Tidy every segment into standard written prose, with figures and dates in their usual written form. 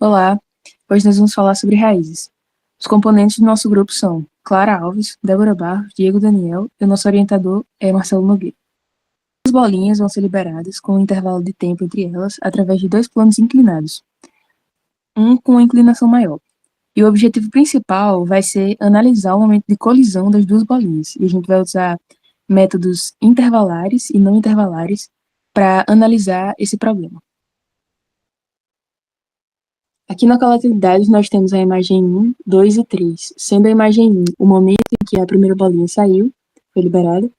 Olá, hoje nós vamos falar sobre raízes. Os componentes do nosso grupo são Clara Alves, Débora Barros, Diego Daniel e o nosso orientador é Marcelo Nogueira. As bolinhas vão ser liberadas com um intervalo de tempo entre elas através de dois planos inclinados, um com uma inclinação maior. E o objetivo principal vai ser analisar o momento de colisão das duas bolinhas. E a gente vai usar métodos intervalares e não intervalares para analisar esse problema. Aqui na coleta de dados nós temos a imagem 1, 2 e 3, sendo a imagem 1 o momento em que a primeira bolinha saiu, foi liberada,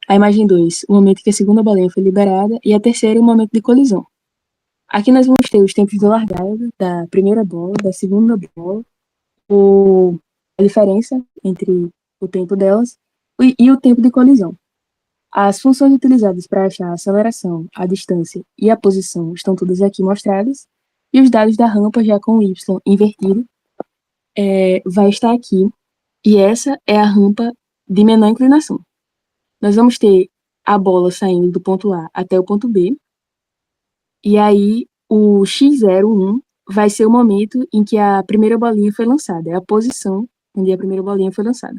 a imagem 2 o momento em que a segunda bolinha foi liberada e a terceira o momento de colisão. Aqui nós vamos ter os tempos de largada da primeira bola, da segunda bola, a diferença entre o tempo delas e o tempo de colisão. As funções utilizadas para achar a aceleração, a distância e a posição estão todas aqui mostradas, e os dados da rampa, já com o Y invertido, vai estar aqui, e essa é a rampa de menor inclinação. Nós vamos ter a bola saindo do ponto A até o ponto B, e aí o x01 vai ser o momento em que a primeira bolinha foi lançada, é a posição onde a primeira bolinha foi lançada.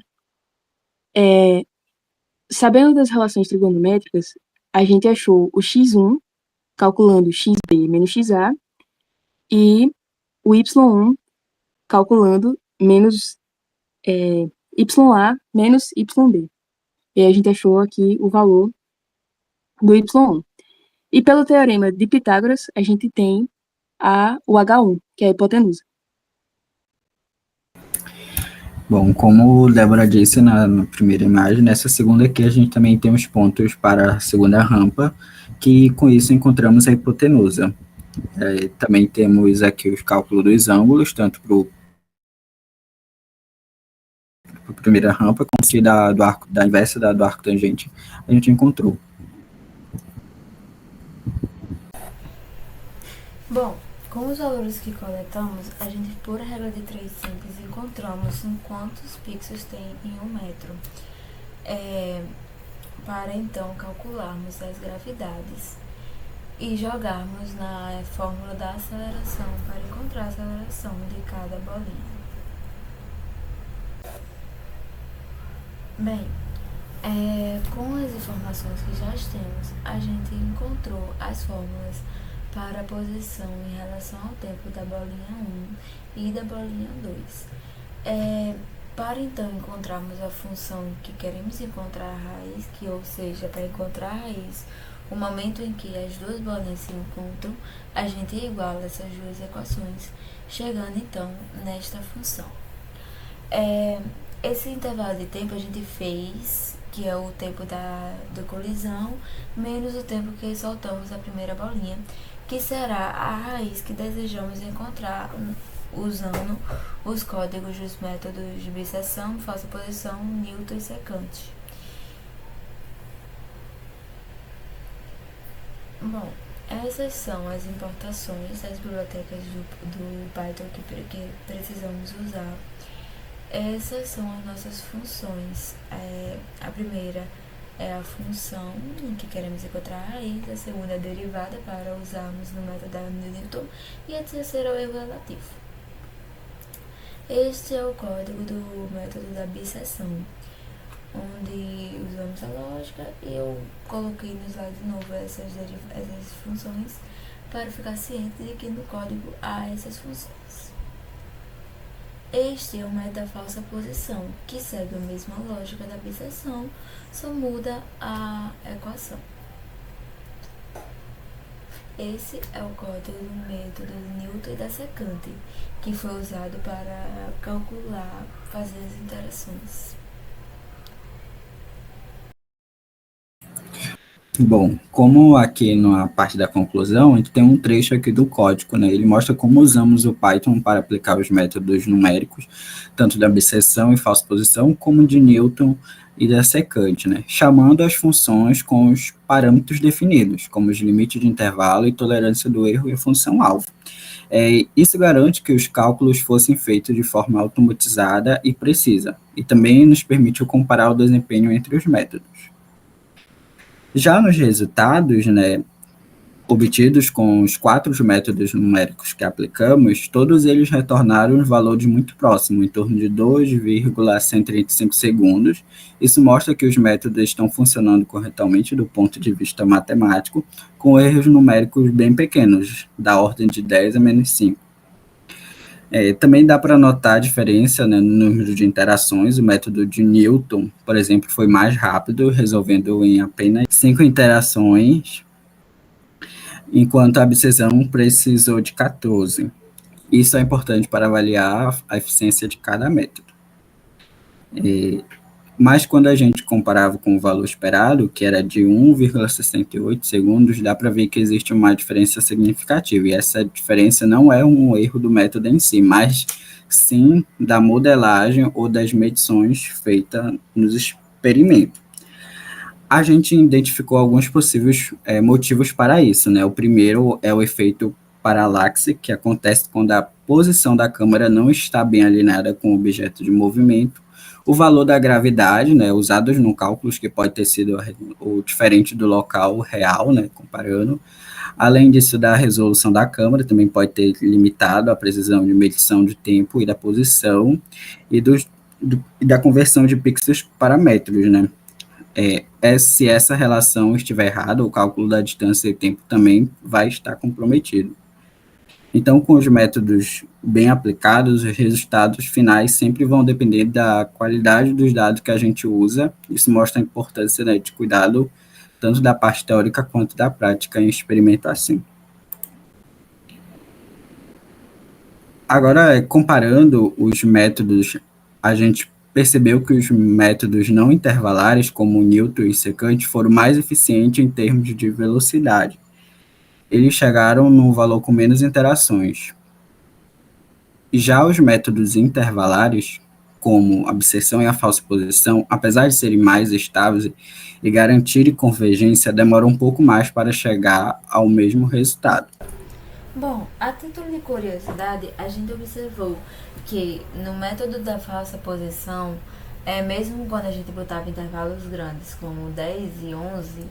Sabendo das relações trigonométricas, a gente achou o x1 calculando xb menos xa e o y1 calculando menos ya menos yb. E aí a gente achou aqui o valor do y1. E pelo teorema de Pitágoras, a gente tem o H1, que é a hipotenusa. Bom, como Débora disse na primeira imagem, nessa segunda aqui a gente também tem os pontos para a segunda rampa, que com isso encontramos a hipotenusa. Também temos aqui os cálculos dos ângulos, tanto para a primeira rampa, como se da inversa do arco tangente, a gente encontrou. Bom, com os valores que coletamos, a gente, por regra de 3 simples, encontramos em quantos pixels tem em 1 metro. Para então calcularmos as gravidades e jogarmos na fórmula da aceleração para encontrar a aceleração de cada bolinha. Bem, com as informações que já temos, a gente encontrou as fórmulas para a posição em relação ao tempo da bolinha 1 e da bolinha 2. Para então encontrarmos a função que queremos encontrar a raiz, ou seja, para encontrar a raiz, o momento em que as duas bolinhas se encontram, a gente iguala essas duas equações, chegando então nesta função. Esse intervalo de tempo a gente fez, que é o tempo da colisão, menos o tempo que soltamos a primeira bolinha, que será a raiz que desejamos encontrar usando os códigos dos métodos de bisseção, falsa posição, Newton e secante. Bom, essas são as importações das bibliotecas do Python que precisamos usar. Essas são as nossas funções. A primeira é a função em que queremos encontrar a raiz, a segunda é a derivada para usarmos no método da Newton e a terceira é o erro relativo. Este é o código do método da bisseção, onde usamos a lógica e eu coloquei no slide de novo essas funções para ficar ciente de que no código há essas funções. Este é o método da falsa posição, que segue a mesma lógica da bisseção, só muda a equação. Esse é o código do método de Newton e da secante, que foi usado para calcular, fazer as interações. Bom, como aqui na parte da conclusão, a gente tem um trecho aqui do código, né? Ele mostra como usamos o Python para aplicar os métodos numéricos, tanto da bisseção e falsa posição, como de Newton e da secante, né? Chamando as funções com os parâmetros definidos, como os limites de intervalo e tolerância do erro e a função-alvo. Isso garante que os cálculos fossem feitos de forma automatizada e precisa, e também nos permitiu comparar o desempenho entre os métodos. Já nos resultados, né, obtidos com os 4 métodos numéricos que aplicamos, todos eles retornaram valores muito próximos, em torno de 2,135 segundos. Isso mostra que os métodos estão funcionando corretamente do ponto de vista matemático, com erros numéricos bem pequenos, da ordem de 10 a menos 5. Também dá para notar a diferença, né, no número de interações. O método de Newton, por exemplo, foi mais rápido, resolvendo em apenas 5 interações, enquanto a abscisão precisou de 14. Isso é importante para avaliar a eficiência de cada método. Mas quando a gente comparava com o valor esperado, que era de 1,68 segundos, dá para ver que existe uma diferença significativa. E essa diferença não é um erro do método em si, mas sim da modelagem ou das medições feitas nos experimentos. A gente identificou alguns possíveis motivos para isso, né? O primeiro é o efeito paralaxe, que acontece quando a posição da câmera não está bem alinhada com o objeto de movimento. O valor da gravidade, né, usados no cálculo, que pode ter sido diferente do local real, né, comparando. Além disso, da resolução da câmera, também pode ter limitado a precisão de medição de tempo e da posição, e da conversão de pixels para metros, né. Se essa relação estiver errada, o cálculo da distância e tempo também vai estar comprometido. Então, com os métodos bem aplicados, os resultados finais sempre vão depender da qualidade dos dados que a gente usa. Isso mostra a importância, né, de cuidado, tanto da parte teórica quanto da prática em experimentação. Agora, comparando os métodos, a gente percebeu que os métodos não intervalares, como Newton e secante, foram mais eficientes em termos de velocidade. Eles chegaram num valor com menos interações. Já os métodos intervalares, como a abscisão e a falsiposição, apesar de serem mais estáveis e garantirem convergência, demoram um pouco mais para chegar ao mesmo resultado. Bom, a título de curiosidade, a gente observou que no método da falsa posição, mesmo quando a gente botava intervalos grandes, como 10 e 11,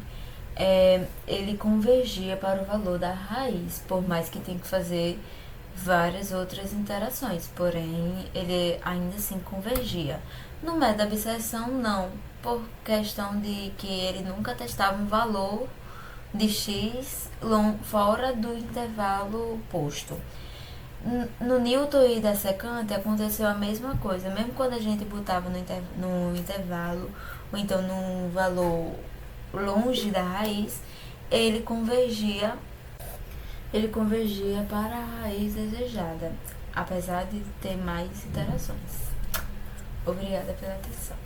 ele convergia para o valor da raiz, por mais que tenha que fazer várias outras interações, porém ele ainda assim convergia. No método da abscisão, não, por questão de que ele nunca testava um valor de x fora do intervalo posto. No Newton e da secante aconteceu a mesma coisa, mesmo quando a gente botava no intervalo, ou então num valor longe da raiz, ele convergia para a raiz desejada, apesar de ter mais interações. Obrigada pela atenção.